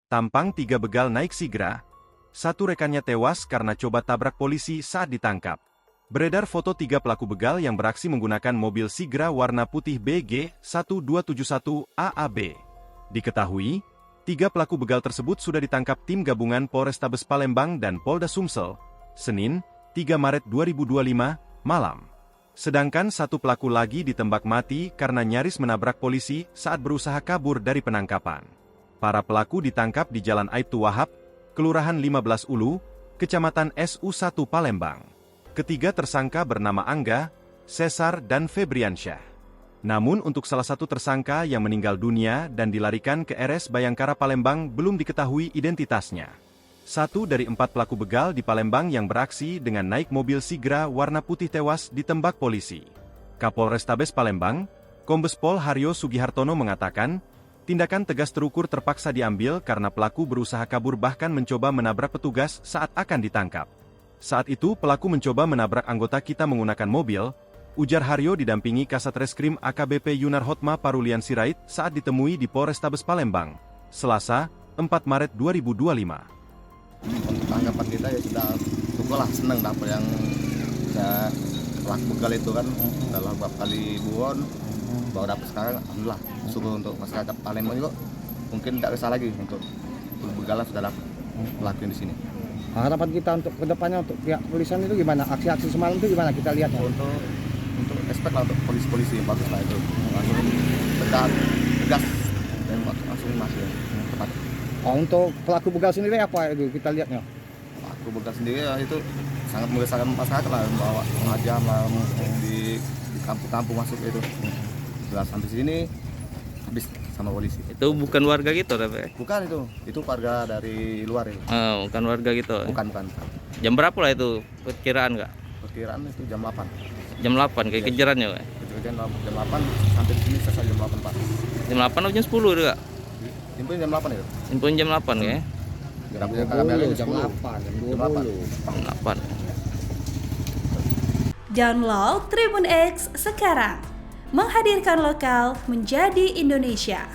Tampang 3 begal naik Sigra. 1 rekannya tewas karena coba tabrak polisi saat ditangkap. Beredar foto 3 pelaku begal yang beraksi menggunakan mobil Sigra warna putih BG 1271 AAB. Diketahui, 3 pelaku begal tersebut sudah ditangkap tim gabungan Polrestabes Palembang dan Polda Sumsel, Senin, 3 Maret 2025, malam. Sedangkan 1 pelaku lagi ditembak mati karena nyaris menabrak polisi saat berusaha kabur dari penangkapan. Para pelaku ditangkap di Jalan Aibtu Wahab, Kelurahan 15 Ulu, Kecamatan SU1 Palembang. Ketiga tersangka bernama Angga, Cesar dan Febriansyah. Namun untuk salah satu tersangka yang meninggal dunia dan dilarikan ke RS Bayangkara Palembang belum diketahui identitasnya. 1 dari 4 pelaku begal di Palembang yang beraksi dengan naik mobil Sigra warna putih tewas ditembak polisi. Kapolrestabes Palembang, Kombes Pol Haryo Sugihartono mengatakan, tindakan tegas terukur terpaksa diambil karena pelaku berusaha kabur bahkan mencoba menabrak petugas saat akan ditangkap. Saat itu pelaku mencoba menabrak anggota kita menggunakan mobil, ujar Haryo didampingi Kasat Reskrim AKBP Yunar Hotma Parulian Sirait saat ditemui di Polrestabes Palembang, Selasa, 4 Maret 2025. Untuk tanggapan kita ya sudah syukurlah, senang dapat yang bisa pelaku begal itu kan dalam beberapa kali buron baru dapat sekarang, alhamdulillah. Syukur untuk masyarakat Palembang juga mungkin tidak bisa lagi untuk begalan sudah dapat pelaku di sini. Harapan kita untuk kedepannya untuk pihak kepolisian itu gimana? Aksi-aksi semalam itu gimana kita lihat? Untuk respect lah untuk polisi-polisi yang bagus lah itu, langsung tegas dan langsung masuk tepat. Oh, untuk pelaku begal sendiri apa itu kita lihatnya? Pelaku begal sendiri ya itu sangat meresahkan masyarakat lah, bawa pengajam lah di kampung-kampung masuk itu. Sudah sampai sini habis sama polisi. Itu bukan warga gitu tapi? Bukan, itu warga dari luar itu. Oh, bukan warga gitu? Bukan. Jam berapa lah itu perkiraan nggak? Perkiraan itu jam 8. Jam 8 kayak kejarannya Pak? Jam 8 sampai di sini selesai jam 8 Pak. Jam 8 atau jam 10 juga? Info jam 8 itu. Info jam 8 ya? Jam 8, jam 8. Download Tribun X sekarang. Menghadirkan lokal menjadi Indonesia.